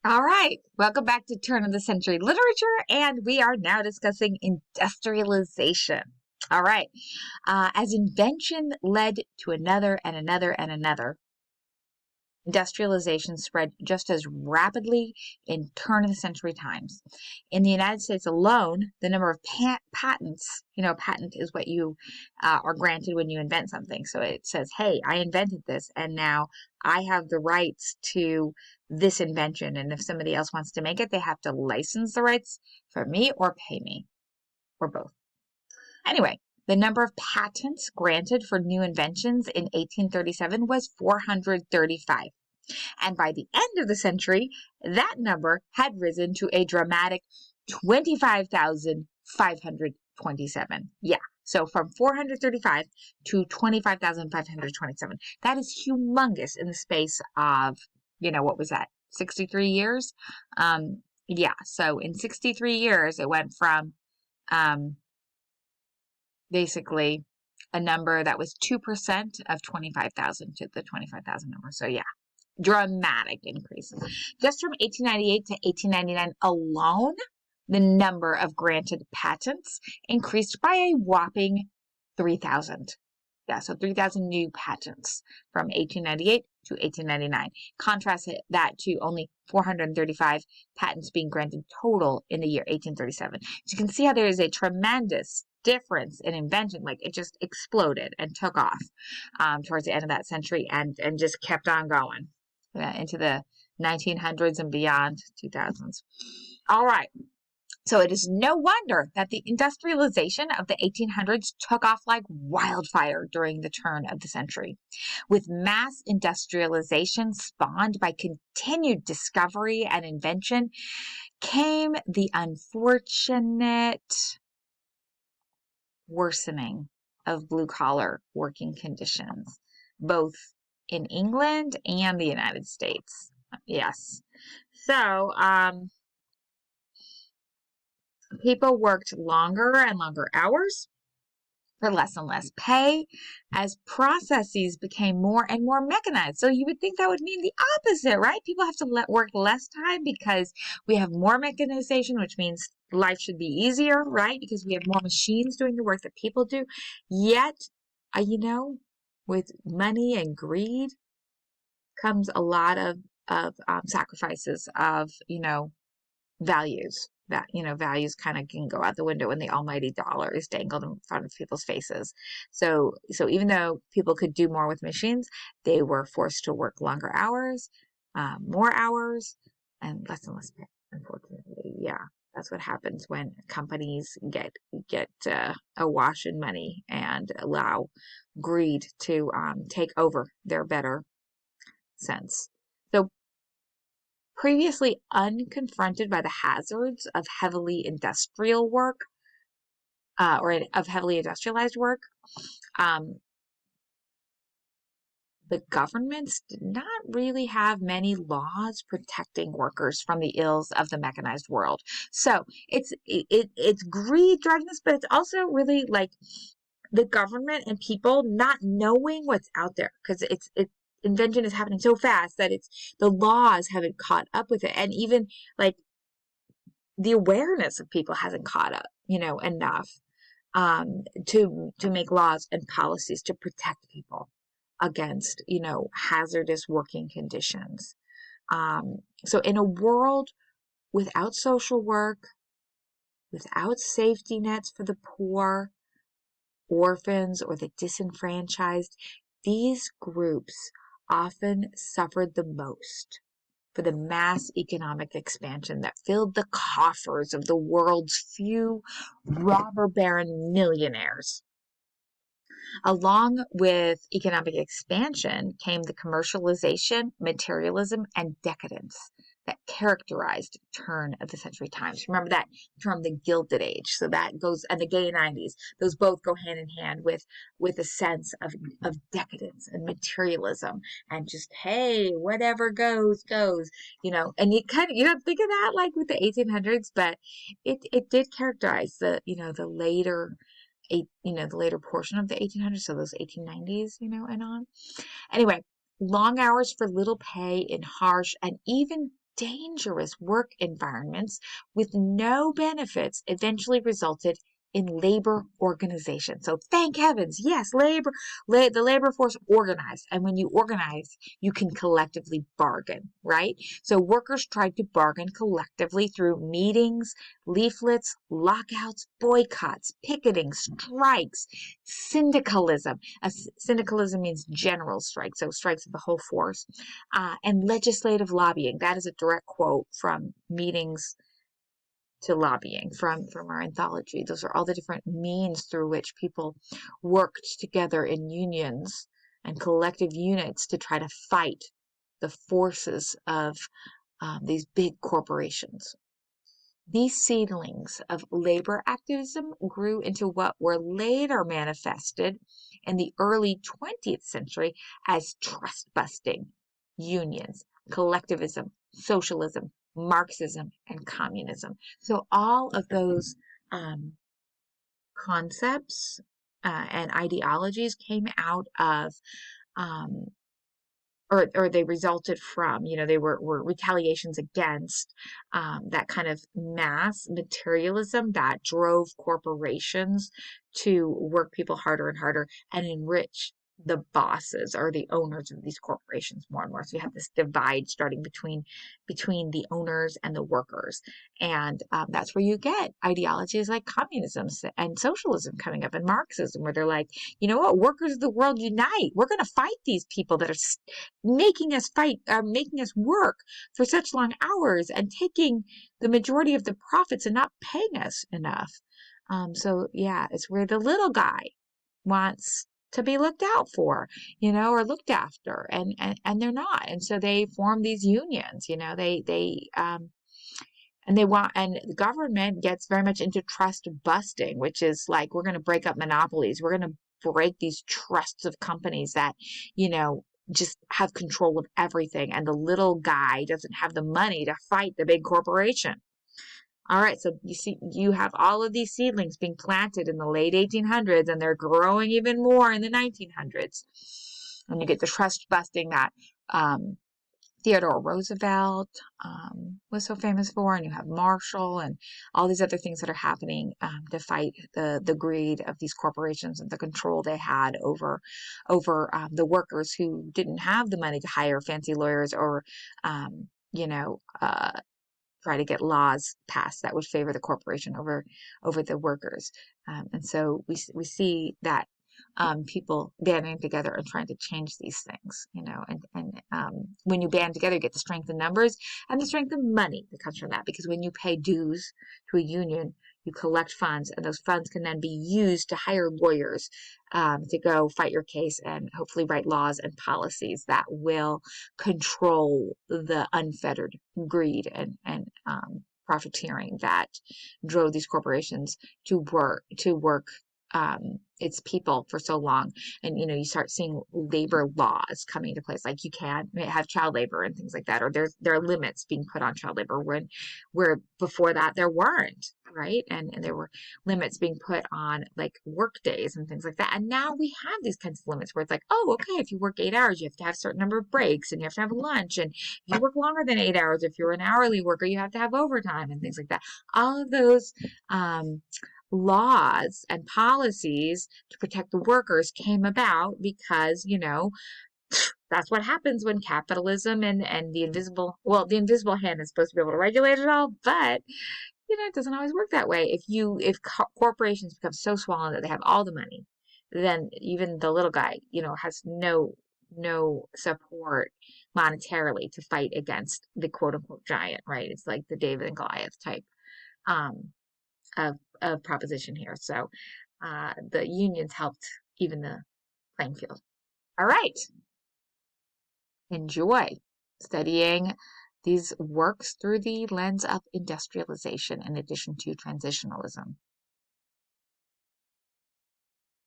All right, welcome back to Turn of the Century Literature, and we are now discussing industrialization. All right, as invention led to another and another and another, industrialization spread just as rapidly in turn of the century times. In the United States alone, the number of patents, a patent is what you are granted when you invent something. So it says, hey, I invented this, and now I have the rights to this invention. And if somebody else wants to make it, they have to license the rights for me or pay me, or both. Anyway, the number of patents granted for new inventions in 1837 was 435. And by the end of the century, that number had risen to a dramatic 25,527. Yeah. So from 435 to 25,527. That is humongous in the space of, what was that? 63 years? Yeah. So in 63 years, it went from basically a number that was 2% of 25,000 to the 25,000 number. So yeah. Dramatic increases. Just from 1898 to 1899 alone, the number of granted patents increased by a whopping 3,000. Yeah, so 3,000 new patents from 1898 to 1899. Contrast that to only 435 patents being granted total in the year 1837. So you can see how there is a tremendous difference in invention. Like it just exploded and took off towards the end of that century and just kept on going into the 1900s and beyond, 2000s. All right. So it is no wonder that the industrialization of the 1800s took off like wildfire during the turn of the century. With mass industrialization spawned by continued discovery and invention came the unfortunate worsening of blue-collar working conditions, both in England and the United States. Yes. So, people worked longer and longer hours for less and less pay as processes became more and more mechanized. So you would think that would mean the opposite, right? People have to work less time because we have more mechanization, which means life should be easier, right? Because we have more machines doing the work that people do. Yet, with money and greed comes a lot of sacrifices of, values that, values kind of can go out the window when the almighty dollar is dangled in front of people's faces. So even though people could do more with machines, they were forced to work longer hours, more hours, and less pay, unfortunately. Yeah. That's what happens when companies get awash in money and allow greed to take over their better sense. So previously unconfronted by the hazards of heavily industrial work, or of heavily industrialized work, the governments did not really have many laws protecting workers from the ills of the mechanized world. So it's greed driving this, but it's also really like the government and people not knowing what's out there, because invention is happening so fast that the laws haven't caught up with it, and even like the awareness of people hasn't caught up, enough to make laws and policies to protect people against, hazardous working conditions. So in a world without social work, without safety nets for the poor, orphans, or the disenfranchised, these groups often suffered the most for the mass economic expansion that filled the coffers of the world's few robber baron millionaires. Along with economic expansion came the commercialization, materialism, and decadence that characterized the turn of the century times. Remember that term, the Gilded Age. So that goes, and the gay 90s, those both go hand in hand with a sense of decadence and materialism and just, hey, whatever goes, and you don't think of that like with the 1800s, but it did characterize the later portion of the 1800s, so those 1890s, and on. Anyway, long hours for little pay in harsh and even dangerous work environments with no benefits eventually resulted in labor organization. So thank heavens, yes, the labor force organized. And when you organize, you can collectively bargain, right? So workers tried to bargain collectively through meetings, leaflets, lockouts, boycotts, picketing, strikes, syndicalism. Syndicalism means general strike, so strikes of the whole force, and legislative lobbying. That is a direct quote from Meetings to Lobbying from our anthology. Those are all the different means through which people worked together in unions and collective units to try to fight the forces of these big corporations. These seedlings of labor activism grew into what were later manifested in the early 20th century as trust busting, unions, collectivism, socialism, Marxism, and communism. So all of those concepts and ideologies came out of um, or they resulted from, they were retaliations against that kind of mass materialism that drove corporations to work people harder and harder and enrich the bosses or the owners of these corporations more and more. So you have this divide starting between the owners and the workers, and that's where you get ideologies like communism and socialism coming up, and Marxism, where they're like, you know what, workers of the world unite. We're going to fight these people that are making us work for such long hours and taking the majority of the profits and not paying us enough. So yeah, it's where the little guy wants to be looked out for, or looked after, and they're not. And so they form these unions, and the government gets very much into trust busting, which is like, we're going to break up monopolies. We're going to break these trusts of companies that, just have control of everything. And the little guy doesn't have the money to fight the big corporation. All right, so you have all of these seedlings being planted in the late 1800s, and they're growing even more in the 1900s. And you get the trust busting that Theodore Roosevelt was so famous for, and you have Marshall and all these other things that are happening to fight the greed of these corporations and the control they had over the workers who didn't have the money to hire fancy lawyers or try to get laws passed that would favor the corporation over the workers. And so we see that people banding together and trying to change these things, and when you band together, you get the strength in numbers and the strength of money that comes from that, because when you pay dues to a union, you collect funds, and those funds can then be used to hire lawyers to go fight your case and hopefully write laws and policies that will control the unfettered greed and profiteering that drove these corporations to work its people for so long. And you start seeing labor laws coming into place, like you can't have child labor and things like that, or there are limits being put on child labor where before that there weren't, right? And there were limits being put on like work days and things like that. And now we have these kinds of limits where it's like, oh, okay, if you work 8 hours, you have to have a certain number of breaks, and you have to have lunch, and if you work longer than 8 hours, if you're an hourly worker, you have to have overtime and things like that. All of those laws and policies to protect the workers came about because, that's what happens when capitalism and the invisible hand is supposed to be able to regulate it all, but it doesn't always work that way. If corporations become so swollen that they have all the money, then even the little guy, has no support monetarily to fight against the quote unquote giant, right? It's like the David and Goliath type of proposition here. So the unions helped even the playing field. All right. Enjoy studying these works through the lens of industrialization in addition to transitionalism.